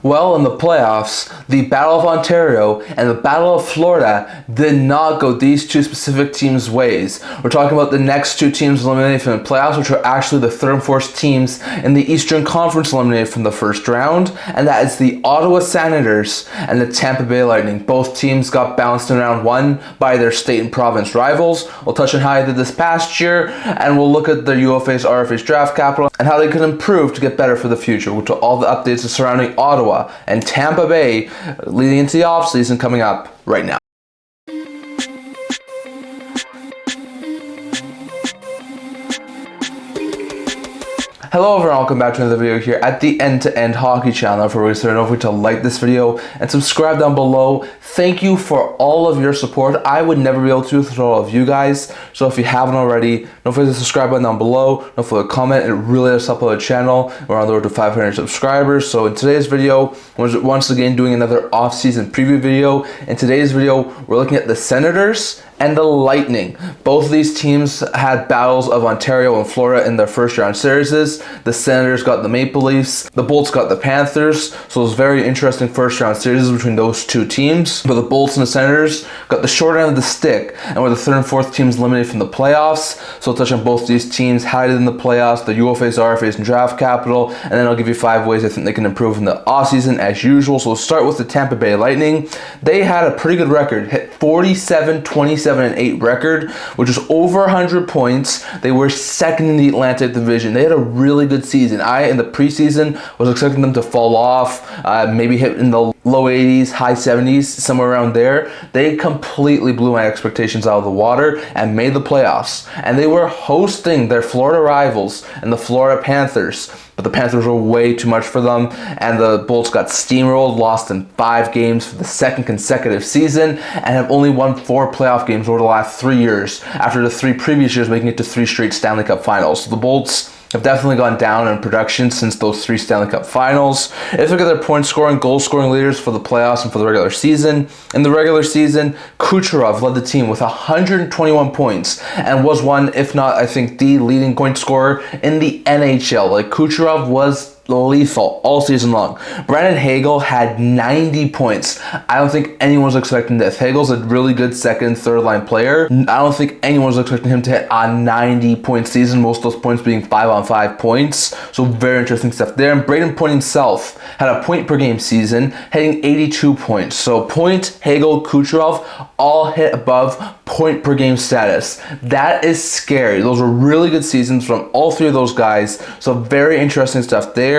Well, in the playoffs, the Battle of Ontario and the Battle of Florida did not go these two specific teams' ways. We're talking about the next two teams eliminated from the playoffs, which are actually the third and fourth teams in the Eastern Conference eliminated from the first round, and that is the Ottawa Senators and the Tampa Bay Lightning. Both teams got bounced in round one by their state and province rivals. We'll touch on how they did this past year, and we'll look at their UFA's, RFA's draft capital and how they could improve to get better for the future, with all the updates surrounding Ottawa and Tampa Bay leading into the offseason coming up right now. Hello everyone, welcome back to another video here at the End-to-End Hockey channel. For reason, don't forget to like this video and subscribe down below. Thank you for all of your support. I would never be able to do this without all of you guys. So if you haven't already, don't forget to subscribe button down below. Don't forget to comment. It really does help out the channel. We're on the road to 500 subscribers. So in today's video, we're once again doing another off-season preview video. In today's video, we're looking at the Senators and the Lightning. Both of these teams had battles of Ontario and Florida in their first round series. The Senators got the Maple Leafs, the Bolts got the Panthers, so it was very interesting first round series between those two teams. But the Bolts and the Senators got the short end of the stick and were the third and fourth teams eliminated from the playoffs. So I'll touch on both these teams, how they did in the playoffs, the UFA's, RFA's, and draft capital, and then I'll give you 5 ways I think they can improve in the offseason as usual. So we'll start with the Tampa Bay Lightning. They had a pretty good record, hit 47-27-8 record, which is over 100 points. They were second in the Atlantic Division. They had a really good season. In the preseason, was expecting them to fall off, maybe hit in the low 80s, high 70s, somewhere around there. They completely blew my expectations out of the water and made the playoffs. And they were hosting their Florida rivals and the Florida Panthers. But the Panthers were way too much for them, and the Bolts got steamrolled, lost in 5 games for the second consecutive season, and have only won 4 playoff games over the last 3 years, after the 3 previous years making it to 3 straight Stanley Cup finals. So the Bolts have definitely gone down in production since those 3 Stanley Cup finals. If you look at their point scoring, goal scoring leaders for the playoffs and for the regular season, in the regular season, Kucherov led the team with 121 points and was one, if not, I think, the leading point scorer in the NHL. Like, Kucherov was lethal all season long. Brandon Hagel had 90 points. I don't think anyone was expecting this. Hagel's a really good second, third line player. I don't think anyone was expecting him to hit a 90-point season, most of those points being 5-on-5 points. So very interesting stuff there. And Braden Point himself had a point per game season, hitting 82 points. So Point, Hagel, Kucherov all hit above point per game status. That is scary. Those were really good seasons from all 3 of those guys. So very interesting stuff there.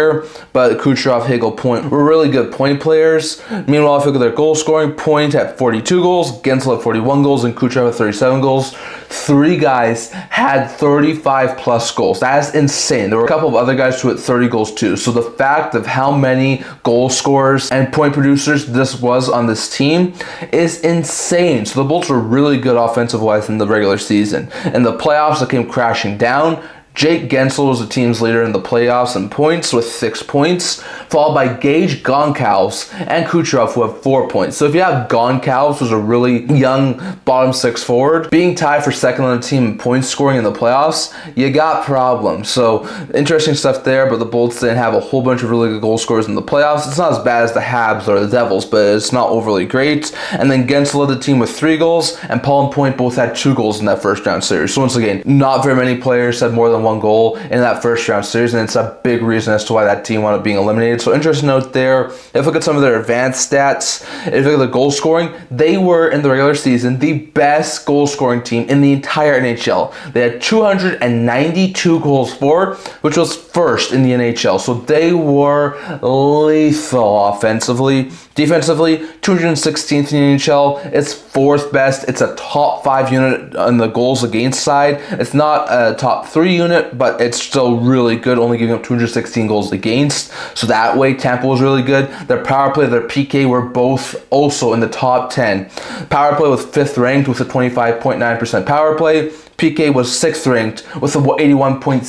But Kucherov, Hagel, Point were really good point players. Meanwhile, if you look at their goal scoring, Point had 42 goals, Gensel had 41 goals, and Kucherov had 37 goals. 3 guys had 35 plus goals. That is insane. There were a couple of other guys who had 30 goals too. So the fact of how many goal scorers and point producers this was on this team is insane. So the Bolts were really good offensive-wise in the regular season. In the playoffs, it came crashing down. Jake Gensel was the team's leader in the playoffs in points with 6 points, followed by Gage Goncalves and Kucherov, who have 4 points. So if you have Goncalves, who's a really young bottom 6 forward, being tied for second on the team in points scoring in the playoffs, you got problems. So interesting stuff there, but the Bolts didn't have a whole bunch of really good goal scorers in the playoffs. It's not as bad as the Habs or the Devils, but it's not overly great. And then Gensel led the team with 3 goals, and Paul and Point both had 2 goals in that first round series. So once again, not very many players had more than 1 goal in that first round series, and it's a big reason as to why that team wound up being eliminated. So interesting note there. If you look at some of their advanced stats, if you look at the goal scoring, they were in the regular season the best goal scoring team in the entire NHL. They had 292 goals for, which was first in the NHL. So they were lethal offensively. Defensively, 216th in the NHL. It's 4th best. It's a top 5 unit on the goals against side. It's not a top 3 unit, but it's still really good, only giving up 216 goals against. So that way, Tampa was really good. Their power play, their PK were both also in the top 10. Power play was 5th ranked with a 25.9% power play. PK was 6th ranked with a 81.6%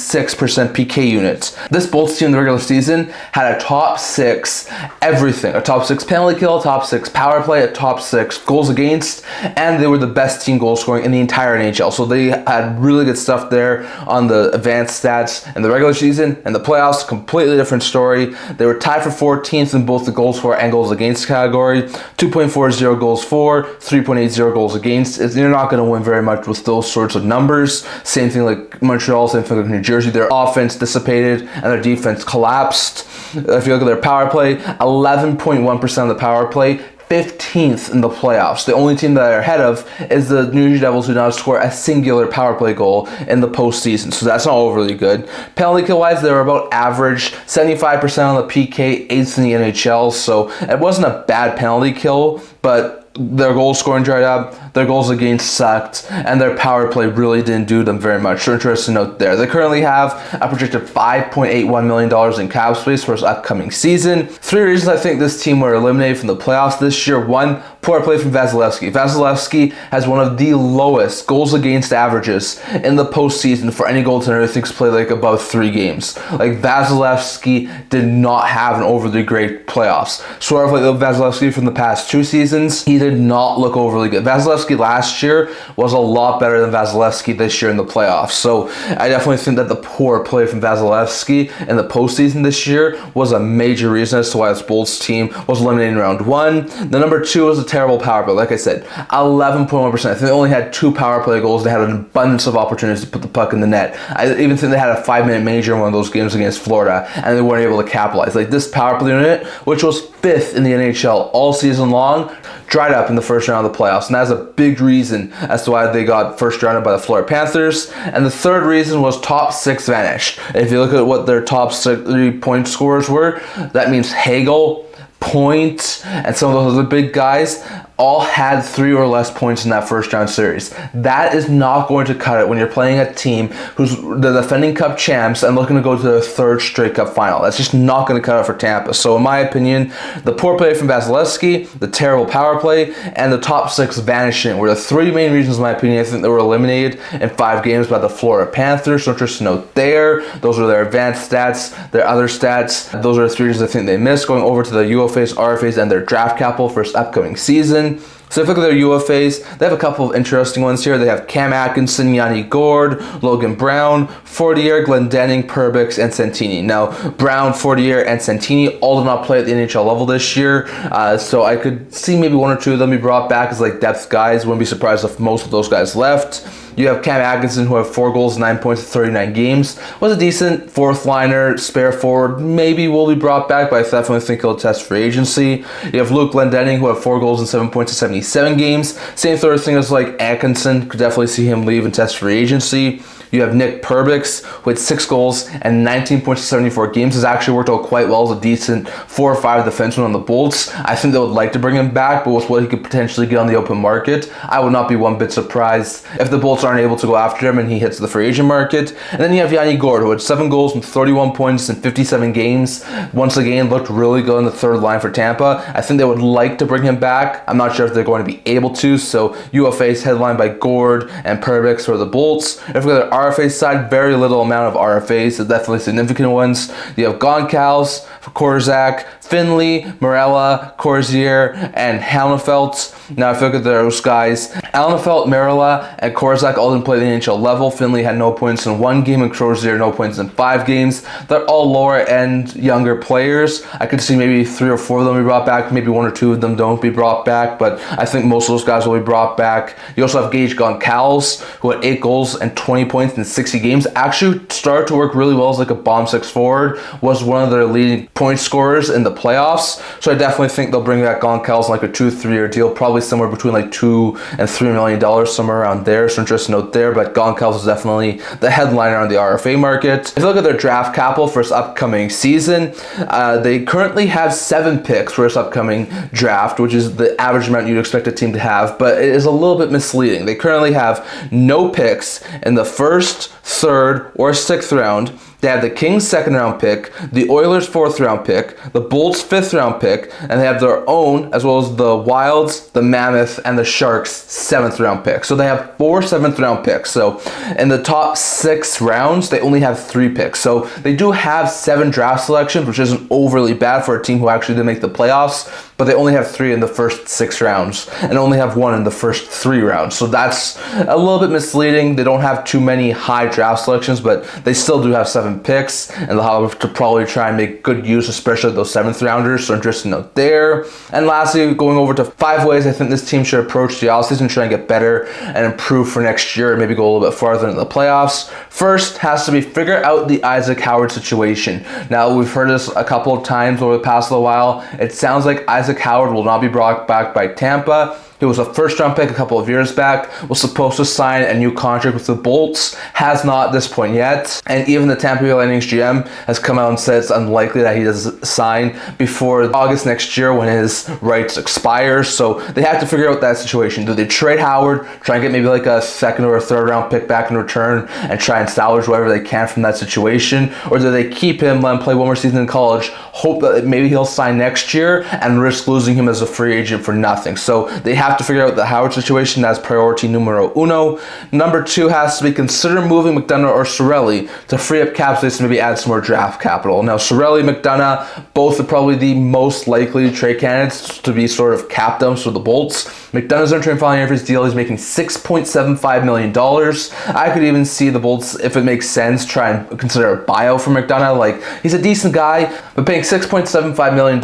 PK unit. This Bolts team in the regular season had a top 6 everything. A top 6 penalty kill, a top 6 power play, a top 6 goals against, and they were the best team goal scoring in the entire NHL. So they had really good stuff there on the advanced stats in the regular season. And the playoffs, completely different story. They were tied for 14th in both the goals for and goals against category. 2.40 goals for, 3.80 goals against. You're not going to win very much with those sorts of numbers. Same thing like Montreal, same thing like New Jersey. Their offense dissipated and their defense collapsed. If you look at their power play, 11.1% of the power play, 15th in the playoffs. The only team that they're ahead of is the New Jersey Devils, who now score a singular power play goal in the postseason. So that's not overly good. Penalty kill wise, they were about average, 75% on the PK, 8th in the NHL. So it wasn't a bad penalty kill, but their goal scoring dried up, their goals against sucked, and their power play really didn't do them very much. So interesting note there. They currently have a projected $5.81 million in cap space for this upcoming season. 3 reasons I think this team were eliminated from the playoffs this year. 1, poor play from Vasilevsky. Vasilevsky has one of the lowest goals against averages in the postseason for any goaltender who thinks played like above 3 games. Like, Vasilevsky did not have an overly great playoffs. Sort of like Vasilevsky from the past 2 seasons, he did not look overly good. Vasilevsky last year was a lot better than Vasilevsky this year in the playoffs. So I definitely think that the poor play from Vasilevsky in the postseason this year was a major reason as to why this Bolts team was eliminated in round 1. The number 2 was a terrible power play. Like I said, 11.1%. I think they only had 2 power play goals. They had an abundance of opportunities to put the puck in the net. I even think they had a 5-minute major in one of those games against Florida, and they weren't able to capitalize. Like, this power play unit, which was 5th in the NHL all season long, dried up in the first round of the playoffs, and that's a big reason as to why they got first rounded by the Florida Panthers. And the third reason was top 6 vanished. If you look at what their top 3 point scorers were, that means Hagel, Point, and some of those other big guys all had 3 or less points in that first round series. That is not going to cut it when you're playing a team who's the defending cup champs and looking to go to their 3rd straight cup final. That's just not going to cut it for Tampa. So in my opinion, the poor play from Vasilevsky, the terrible power play, and the top 6 vanishing were the 3 main reasons, in my opinion. I think they were eliminated in 5 games by the Florida Panthers. So interesting to note there. Those are their advanced stats, their other stats. Those are the 3 reasons I think they missed. Going over to the UFAs, RFAs, and their draft capital for this upcoming season. So if you look at their UFAs, they have a couple of interesting ones here. They have Cam Atkinson, Yanni Gourde, Logan Brown, Fortier, Glendening, Perbix, and Santini. Now, Brown, Fortier, and Santini all did not play at the NHL level this year, so I could see maybe 1 or 2 of them be brought back as like depth guys. Wouldn't be surprised if most of those guys left. You have Cam Atkinson, who had 4 goals, 9 points in 39 games. Was a decent 4th liner, spare forward. Maybe will be brought back, but I definitely think he'll test free agency. You have Luke Glendening, who had 4 goals and 7 points in 77 games. Same sort of thing as like Atkinson. Could definitely see him leave and test free agency. You have Nick Perbix, who had 6 goals and 19 points in 74 games. Has actually worked out quite well as a decent 4 or 5 defenseman on the Bolts. I think they would like to bring him back, but with what he could potentially get on the open market, I would not be one bit surprised if the Bolts aren't able to go after him and he hits the free agent market. And then you have Yanni Gourde, who had 7 goals and 31 points in 57 games. Once again, looked really good on the 3rd line for Tampa. I think they would like to bring him back. I'm not sure if they're going to be able to. So UFA's headlined by Gourde and Perbix for the Bolts. If we go to RFA side, very little amount of RFAs, so definitely significant ones. You have Goncalves, Korzak, Finley, Marella, Corzier, and Hallenfelt. Now, if you look at those guys, Hallenfelt, Marella, and Korzak all didn't play at the NHL level. Finley had no points in 1 game, and Corzier no points in 5 games. They're all lower-end, younger players. I could see maybe 3 or 4 of them be brought back. Maybe 1 or 2 of them don't be brought back, but I think most of those guys will be brought back. You also have Gage Goncalves, who had 8 goals and 20 points in 60 games. Actually started to work really well as like a bomb 6 forward. Was one of their leading point scorers in the playoffs. So I definitely think they'll bring back Goncalves on like a 2-3 year deal, probably somewhere between like $2 and $3 million, somewhere around there. So interesting note there, but Goncalves is definitely the headliner on the RFA market. If you look at their draft capital for this upcoming season, they currently have 7 picks for this upcoming draft, which is the average amount you'd expect a team to have, but it is a little bit misleading. They currently have no picks in the 1st, 3rd, or 6th round. They have the Kings' 2nd round pick, the Oilers' 4th round pick, the Bolts' 5th round pick, and they have their own, as well as the Wilds, the Mammoth, and the Sharks' 7th round pick. So they have 4 7th round picks. So in the top 6 rounds, they only have 3 picks. So they do have 7 draft selections, which isn't overly bad for a team who actually did make the playoffs, but they only have 3 in the first 6 rounds and only have 1 in the first 3 rounds. So that's a little bit misleading. They don't have too many high draft selections, but they still do have 7 picks, and they'll have to probably try and make good use, especially those 7th rounders. So interesting note there. And lastly, going over to 5 ways I think this team should approach the offseason, try and get better and improve for next year, and maybe go a little bit farther into the playoffs. First has to be figure out the Isaac Howard situation. Now, we've heard this a couple of times over the past little while. It sounds like Isaac Howard will not be brought back by Tampa. He was a first-round pick a couple of years back, was supposed to sign a new contract with the Bolts, has not at this point yet, and even the Tampa Bay Lightning's GM has come out and said it's unlikely that he does sign before August next year when his rights expire. So they have to figure out that situation. Do they trade Howard, try and get maybe like a 2nd or a 3rd round pick back in return and try and salvage whatever they can from that situation? Or do they keep him, let him play 1 more season in college, hope that maybe he'll sign next year and risk losing him as a free agent for nothing? So they have to figure out the Howard situation as priority numero uno. Number 2 has to be consider moving McDonough or Cirelli to free up cap space and maybe add some more draft capital. Now, Cirelli, McDonough, both are probably the most likely trade candidates to be sort of cap dumps for the Bolts. McDonough's entering final year of his deal. He's making $6.75 million. I could even see the Bolts, if it makes sense, try and consider a buyout for McDonough. Like, he's a decent guy, but paying $6.75 million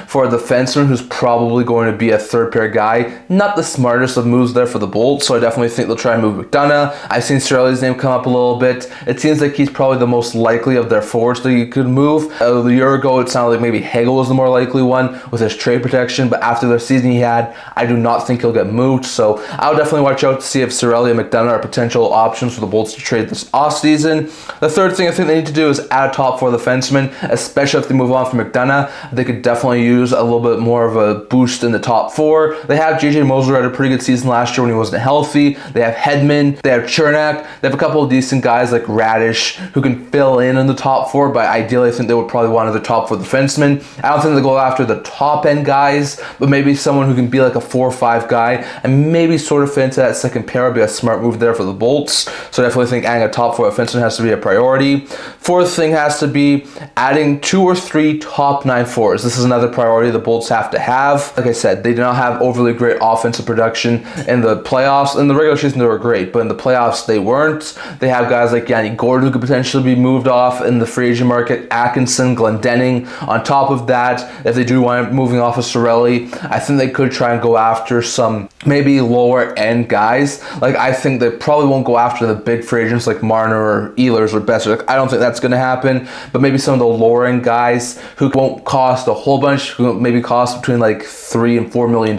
for a defenseman who's probably going to be a 3rd pair guy, not the smartest of moves there for the Bolts. So I definitely think they'll try and move McDonough. I've seen Cirelli's name come up a little bit. It seems like he's probably the most likely of their forwards that you could move. A year ago, it sounded like maybe Hagel was the more likely one with his trade protection, but after the season he had, I do not think he'll get moved. So I'll definitely watch out to see if Cirelli and McDonough are potential options for the Bolts to trade this offseason. The 3rd thing I think they need to do is add a top 4 defenseman, especially if they move on from McDonough. They could definitely use a little bit more of a boost in the top 4. They have JJ Moser had a pretty good season last year when he wasn't healthy. They have Hedman, they have Chernak, they have a couple of decent guys like Radish who can fill in the top 4, but ideally I think they would probably want another top 4 defenseman. I don't think they'll go after the top end guys, but maybe someone who can be like a 4 or 5 guy and maybe sort of fit into that 2nd pair would be a smart move there for the Bolts. So I definitely think adding a top 4 defenseman has to be a priority. 4th thing has to be adding 2 or 3 top 9 forwards. This is another priority the Bolts have to have. Like I said, they do not have overly great offensive production in the playoffs. In the regular season they were great, but in the playoffs they weren't. They have guys like Yanni Gordon who could potentially be moved off in the free agent market, Atkinson, Glendening. On top of that, if they do wind up moving off of Cirelli, I think they could try and go after some maybe lower end guys. Like, I think they probably won't go after the big free agents like Marner or Ehlers or Besser. Like, I don't think that's going to happen, but maybe some of the lower end guys who won't cost a whole bunch, who maybe cost between like $3 and $4 million,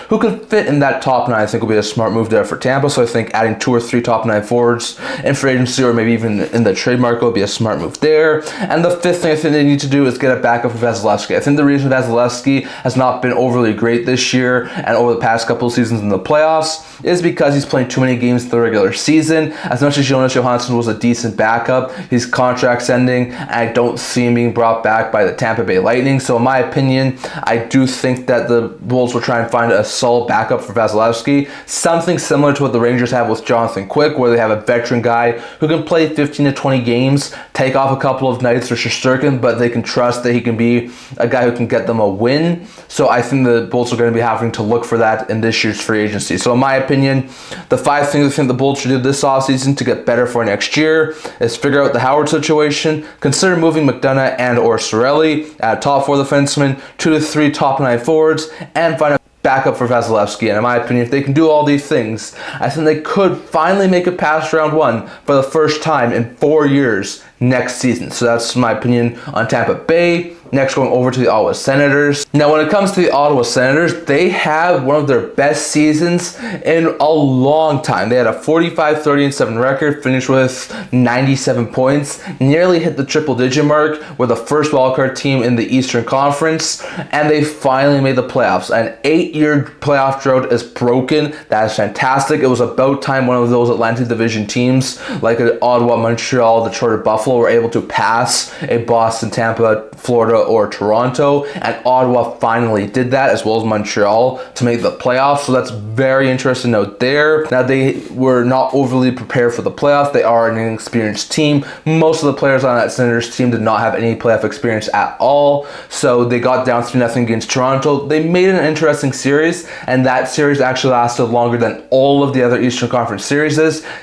who could fit in that top 9, I think will be a smart move there for Tampa. So I think adding 2 or 3 top 9 forwards in free agency or maybe even in the trade market will be a smart move there. And the 5th thing I think they need to do is get a backup for Vasilevsky. I think the reason Vasilevsky has not been overly great this year and over the past couple of seasons in the playoffs is because he's playing too many games in the regular season. As much as Jonas Johansson was a decent backup, his contract's ending, and I don't see him being brought back by the Tampa Bay Lightning. So in my opinion, I do think that the Wolves will try and find a solid backup for Vasilevsky, something similar to what the Rangers have with Jonathan Quick, where they have a veteran guy who can play 15 to 20 games, take off a couple of nights for Shesterkin, but they can trust that he can be a guy who can get them a win. So I think the Bolts are going to be having to look for that in this year's free agency. So in my opinion, the 5 things I think the Bolts should do this offseason to get better for next year is figure out the Howard situation, consider moving McDonough and or Cirelli, add top 4 defensemen, 2 to 3 top 9 forwards, and find a backup for Vasilevsky. And in my opinion, if they can do all these things, I think they could finally make it past round 1 for the first time in 4 years next season. So that's my opinion on Tampa Bay. Next, going over to the Ottawa Senators. Now, when it comes to the Ottawa Senators, they have one of their best seasons in a long time. They had a 45-30-7 record, finished with 97 points, nearly hit the triple-digit mark, were the first wildcard team in the Eastern Conference, and they finally made the playoffs. An 8-year playoff drought is broken. That is fantastic. It was about time one of those Atlantic Division teams, like Ottawa, Montreal, Detroit, or Buffalo, were able to pass a Boston, Tampa, Florida, or Toronto, and Ottawa finally did that, as well as Montreal, to make the playoffs. So that's very interesting note there. Now, they were not overly prepared for the playoffs. They are an inexperienced team. Most of the players on that Senators team did not have any playoff experience at all, so they got down 3-0 against Toronto. They made an interesting series, and that series actually lasted longer than all of the other Eastern Conference series,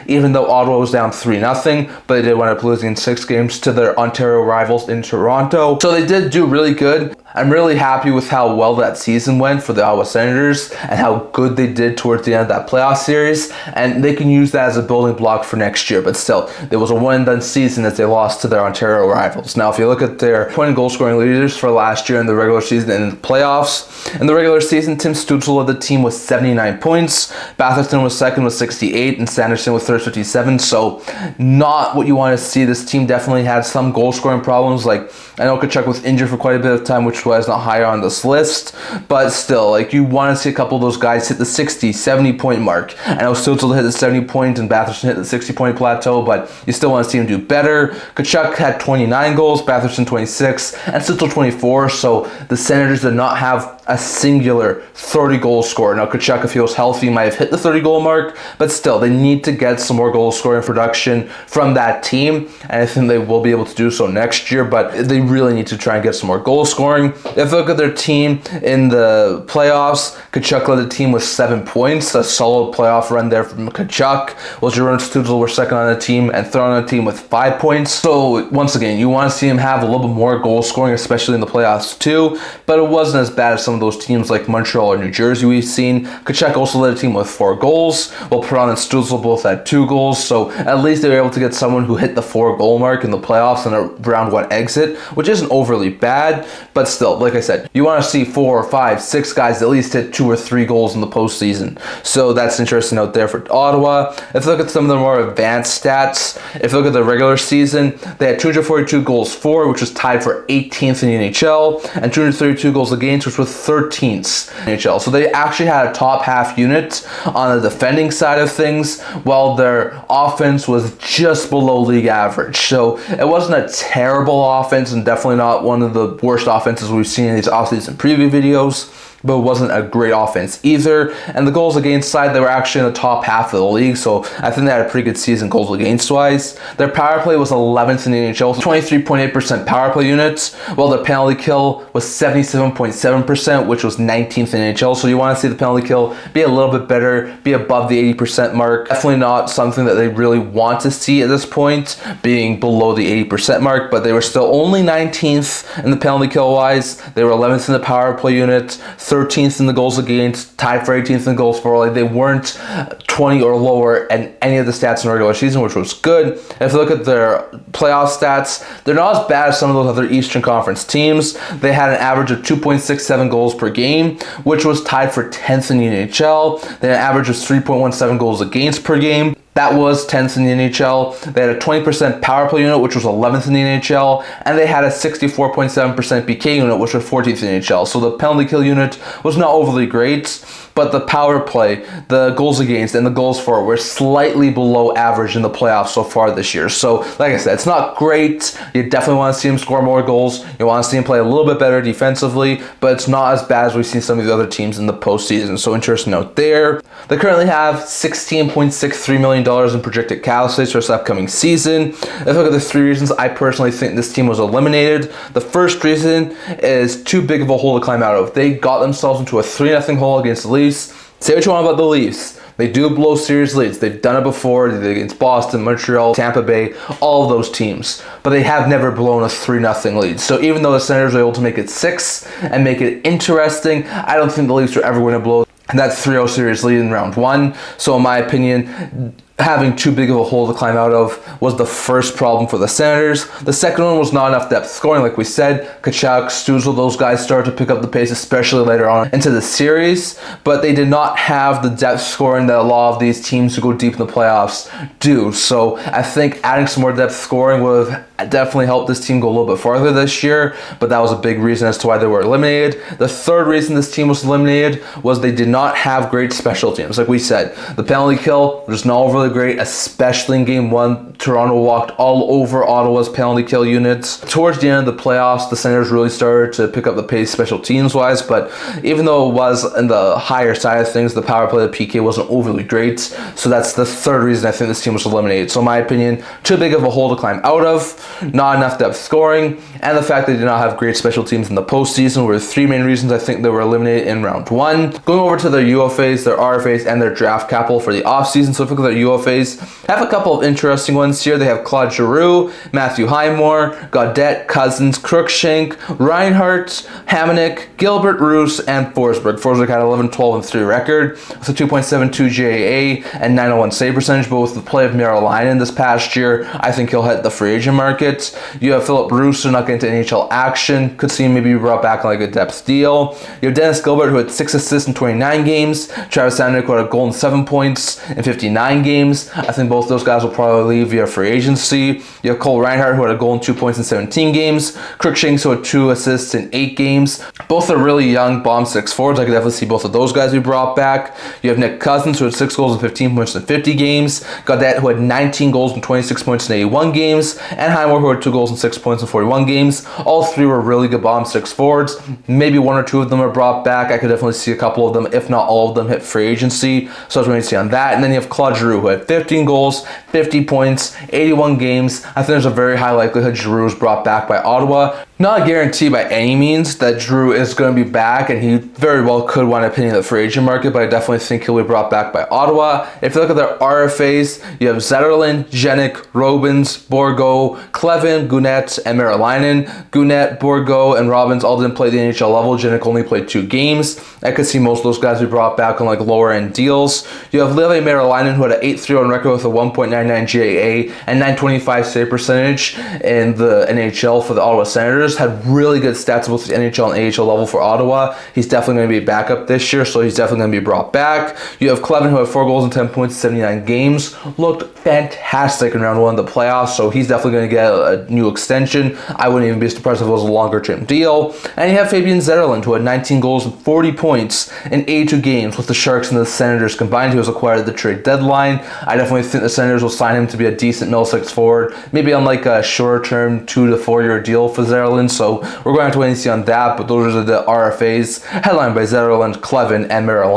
even though Ottawa was down 3-0, but they did wind up losing 6 games to their Ontario rivals in Toronto. So they did do really good. I'm really happy with how well that season went for the Ottawa Senators and how good they did towards the end of that playoff series, and they can use that as a building block for next year. But still, it was a one-and-done season as they lost to their Ontario rivals. Now, if you look at their point and goal scoring leaders for last year in the regular season and in the playoffs, in the regular season, Tim Stützle led the team with 79 points, Batherson was second with 68, and Sanderson with third 57. So not what you want to see. This team definitely had some goal scoring problems. Like, I know Tkachuk was injured for quite a bit of time, which was not higher on this list, but still, like, you want to see a couple of those guys hit the 60, 70 point mark. I know Stützle hit the 70 point and Batherson hit the 60 point plateau, but you still want to see him do better. Tkachuk had 29 goals, Batherson 26, and Stützle 24, so the Senators did not have a singular 30 goal scorer. Now, Tkachuk, if he was healthy, might have hit the 30 goal mark, but still, they need to get some more goal scoring production from that team, and I think they will be able to do so next year, but they really need to try and get some more goal scoring. If you look at their team in the playoffs, Tkachuk led the team with 7 points, a solid playoff run there from Tkachuk, while Giroux and Stützle were second on the team and third on the team with 5 points. So once again, you want to see him have a little bit more goal scoring, especially in the playoffs too, but it wasn't as bad as some of those teams like Montreal or New Jersey we've seen. Tkachuk also led a team with 4 goals, while Perron and Stützle both had 2 goals, so at least they were able to get someone who hit the 4 goal mark in the playoffs and a round 1 exit, which isn't overly bad, but still, like I said, you want to see 4 or 5, 6 guys at least hit 2 or 3 goals in the postseason. So that's interesting out there for Ottawa. If you look at some of the more advanced stats, if you look at the regular season, they had 242 goals for, which was tied for 18th in the NHL, and 232 goals against, which was 13th in the NHL. So they actually had a top half unit on the defending side of things, while their offense was just below league average. So it wasn't a terrible offense, and definitely not one of the worst offenses we've seen in these offseason preview videos, but it wasn't a great offense either. And the goals against side, they were actually in the top half of the league, so I think they had a pretty good season goals against wise. Their power play was 11th in the NHL, 23.8% power play units, while their penalty kill was 77.7%, which was 19th in the NHL. So you want to see the penalty kill be a little bit better, be above the 80% mark. Definitely not something that they really want to see at this point, being below the 80% mark, but they were still only 19th in the penalty kill wise. They were 11th in the power play unit, 13th in the goals against, tied for 18th in goals for. Like, they weren't 20 or lower in any of the stats in the regular season, which was good. And if you look at their playoff stats, they're not as bad as some of those other Eastern Conference teams. They had an average of 2.67 goals per game, which was tied for 10th in the NHL. They had an average of 3.17 goals against per game. That was 10th in the NHL. They had a 20% power play unit, which was 11th in the NHL, and they had a 64.7% PK unit, which was 14th in the NHL. So the penalty kill unit was not overly great, but the power play, the goals against, and the goals for were slightly below average in the playoffs so far this year. So, like I said, it's not great. You definitely want to see him score more goals. You want to see him play a little bit better defensively, but it's not as bad as we've seen some of the other teams in the postseason. So, interesting note there. They currently have $16.63 million in projected cap space for this upcoming season. If you look at the 3 reasons I personally think this team was eliminated, the first reason is too big of a hole to climb out of. They got themselves into a 3-0 hole against the Leafs. Say what you want about the Leafs. They do blow series leads. They've done it before. They did it against Boston, Montreal, Tampa Bay, all of those teams. But they have never blown a 3-0 lead. So even though the Senators were able to make it 6 and make it interesting, I don't think the Leafs are ever going to blow that 3-0 series lead in round 1. So in my opinion, having too big of a hole to climb out of was the first problem for the Senators. The second one was not enough depth scoring. Like we said, Tkachuk, Stützle, those guys started to pick up the pace, especially later on into the series, but they did not have the depth scoring that a lot of these teams who go deep in the playoffs do. So I think adding some more depth scoring would have definitely helped this team go a little bit farther this year, but that was a big reason as to why they were eliminated. The third reason this team was eliminated was they did not have great special teams. Like we said, the penalty kill was not overly great, especially in game one. Toronto walked all over Ottawa's penalty kill units. Towards the end of the playoffs, the Senators really started to pick up the pace special teams wise, but even though it was in the higher side of things, the power play, the PK wasn't overly great. So that's the third reason I think this team was eliminated. So in my opinion, too big of a hole to climb out of, not enough depth scoring, and the fact they did not have great special teams in the postseason were the three main reasons I think they were eliminated in round one. Going over to their UFAs, their RFAs, and their draft capital for the offseason. So if you look at their UFAs, have a couple of interesting ones here. They have Claude Giroux, Matthew Highmore, Gaudette, Cousins, Cruikshank, Reinhart, Hamonic, Gilbert, Roos, and Forsberg. Forsberg had 11-12-3 record with a 2.72 GAA and 901 save percentage, but with the play of Merrill this past year, I think he'll hit the free agent market. You have Philip Roos, not getting into NHL action. Could see him maybe brought back on like a depth deal. You have Dennis Gilbert, who had 6 assists in 29 games. Travis Hamonic, who had a goal and 7 points in 59 games. I think both those guys will probably leave via free agency. You have Cole Reinhardt, who had a goal and 2 points in 17 games. Cruikshank, who had 2 assists in 8 games. Both are really young bomb 6 forwards. I could definitely see both of those guys be brought back. You have Nick Cousins, who had 6 goals and 15 points in 50 games. Gaudette, who had 19 goals and 26 points in 81 games. And Highmore, who had 2 goals and 6 points in 41 games. All three were really good bomb 6 forwards. Maybe 1 or 2 of them are brought back. I could definitely see a couple of them, if not all of them, hit free agency. So I was going to see on that. And then you have Claude Giroux, who had 15 goals, 50 points, 81 games. I think there's a very high likelihood Giroux is brought back by Ottawa. Not a guarantee by any means that Giroux is going to be back, and he very well could wind up hitting the free agent market, but I definitely think he'll be brought back by Ottawa. If you look at their RFAs, you have Zetterlund, Jenik, Robins, Bourgault, Clevin, Gounet, and Merrill. Gounet, Bourgault, and Robins all didn't play the NHL level. Jenik only played 2 games. I could see most of those guys be brought back on like lower end deals. You have Lili Merrill, who had an 8-3 on record with a 1.99 GAA and 925 save percentage in the NHL for the Ottawa Senators. Had really good stats both the NHL and AHL level for Ottawa. He's definitely going to be a backup this year, so he's definitely going to be brought back. You have Clevin, who had 4 goals and 10 points in 79 games. Looked fantastic in round 1 of the playoffs, so he's definitely going to get a new extension. I wouldn't even be surprised if it was a longer term deal. And you have Fabian Zetterlund, who had 19 goals and 40 points in 82 games with the Sharks and the Senators combined. He was acquired at the trade deadline. I definitely think the Senators will sign him to be a decent middle 6 forward, maybe on like a shorter term 2 to 4 year deal for Zetterlund. So we're going to have to wait and see on that, but those are the RFAs headlined by Zetterlund, Clevin, and Merrill.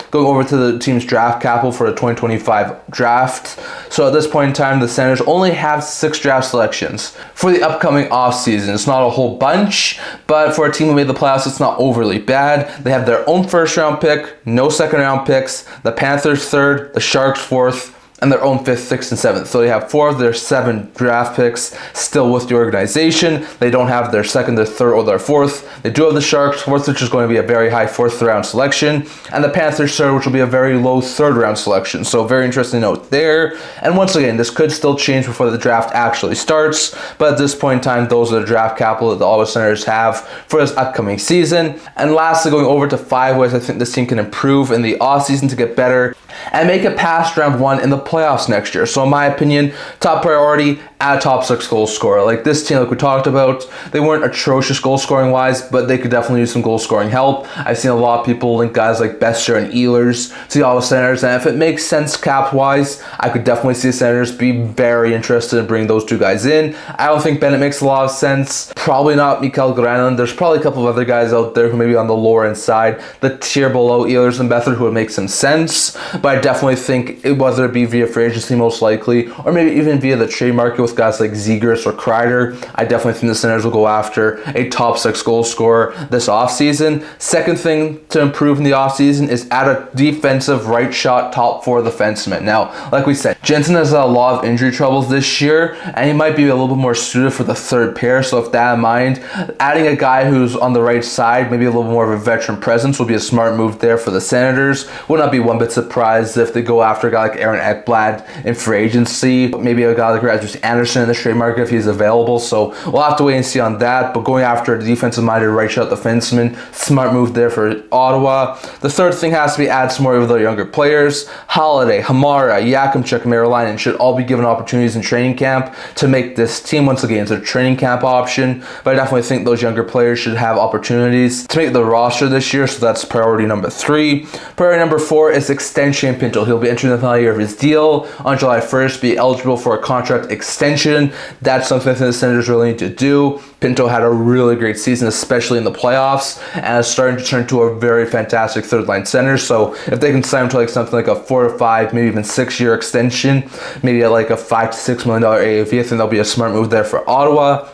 Going over to the team's draft capital for the 2025 draft. So at this point in time, the Senators only have 6 draft selections for the upcoming offseason. It's not a whole bunch, but for a team who made the playoffs, it's not overly bad. They have their own first round pick, no second round picks, the Panthers 3rd, the Sharks 4th, and their own 5th, 6th, and 7th. So they have 4 of their 7 draft picks still with the organization. They don't have their 2nd, their 3rd, or their 4th. They do have the Sharks 4th, which is going to be a very high 4th round selection, and the Panthers 3rd, which will be a very low 3rd round selection. So very interesting note there. And once again, this could still change before the draft actually starts, but at this point in time, those are the draft capital that the Ottawa Senators have for this upcoming season. And lastly, going over to 5 ways I think this team can improve in the offseason to get better and make it past round 1 in the playoffs next year. So in my opinion, top priority, add a top 6 goal scorer. Like this team, like we talked about, they weren't atrocious goal scoring wise, but they could definitely use some goal scoring help. I've seen a lot of people link guys like Besser and Ehlers to the Ottawa Senators, and if it makes sense cap wise, I could definitely see the Senators be very interested in bringing those 2 guys in. I don't think Bennett makes a lot of sense. Probably not Mikael Granlund. There's probably a couple of other guys out there who may be on the lower end side, the tier below Ehlers and Beathard, who would make some sense. But I definitely think whether it be via free agency most likely, or maybe even via the trade market with guys like Zegras or Kreider, I definitely think the Senators will go after a top 6 goal scorer this offseason. Second thing to improve in the offseason is add a defensive right shot top 4 defenseman. Now, like we said, Jensen has had a lot of injury troubles this year, and he might be a little bit more suited for the 3rd pair. So with that in mind, adding a guy who's on the right side, maybe a little more of a veteran presence, will be a smart move there for the Senators. Would not be one bit surprised if they go after a guy like Aaron Ekblad Ekblad in free agency. Maybe a guy like Rasmus Anderson in the trade market if he's available. So we'll have to wait and see on that. But going after a defensive-minded right-shot defenseman, smart move there for Ottawa. The third thing has to be add some more of their younger players. Holiday, Hamara, Yakimchuk, Marilainen should all be given opportunities in training camp to make this team once again it's a training camp option. But I definitely think those younger players should have opportunities to make the roster this year. So that's priority number 3. Priority number 4 is extension Pinto. He'll be entering the final year of his deal on July 1st, be eligible for a contract extension. That's something that the Senators really need to do. Pinto had a really great season, especially in the playoffs, and is starting to turn into a very fantastic third-line center. So if they can sign him to like something like a 4 to 5, maybe even 6-year extension, maybe at like a $5 to $6 million AAV, I think that'll be a smart move there for Ottawa.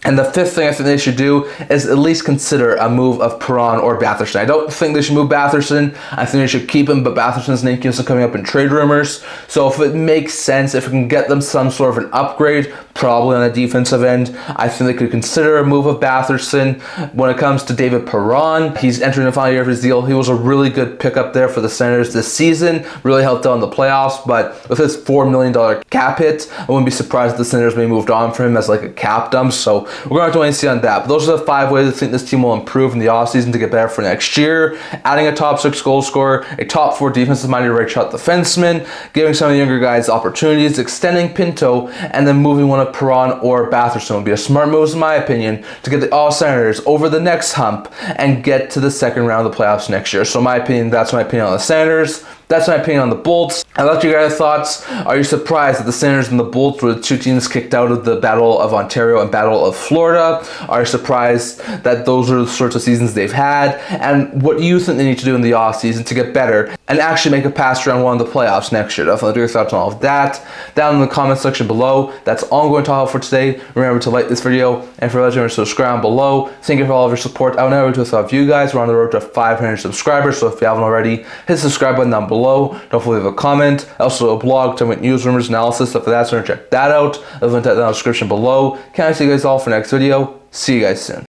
And the fifth thing I think they should do is at least consider a move of Perron or Batherson. I don't think they should move Batherson. I think they should keep him, but Batherson's name keeps coming up in trade rumors. So if it makes sense, if we can get them some sort of an upgrade, probably on the defensive end, I think they could consider a move of Batherson. When it comes to David Perron, he's entering the final year of his deal. He was a really good pickup there for the Senators this season, really helped out in the playoffs, but with his $4 million cap hit, I wouldn't be surprised if the Senators may moved on for him as like a cap dump. So we're going to have to wait and see on that. But those are the 5 ways I think this team will improve in the offseason to get better for next year. Adding a top 6 goal scorer, a top 4 defensive-minded right-shot defenseman, giving some of the younger guys opportunities, extending Pinto, and then moving one of Perron or Batherson would be a smart move, in my opinion, to get the All-Senators over the next hump and get to the second round of the playoffs next year. So in my opinion, that's my opinion on the Senators. That's my opinion on the Bolts. I'd like to hear your guys' thoughts. Are you surprised that the Senators and the Bolts were the 2 teams kicked out of the Battle of Ontario and Battle of Florida? Are you surprised that those are the sorts of seasons they've had? And what do you think they need to do in the offseason to get better and actually make a pass round 1 of the playoffs next year? Definitely do your thoughts on all of that down in the comment section below. That's all I'm going to talk about for today. Remember to like this video, and for legend, subscribe below. Thank you for all of your support. I would never do this without you guys. We're on the road to 500 subscribers, so if you haven't already, hit the subscribe button down below. Don't forget to leave a comment. Also a blog, talking about news, rumors, analysis, stuff like that, so check that out. I'll link that down in the description below. Can't I see you guys all for next video. See you guys soon.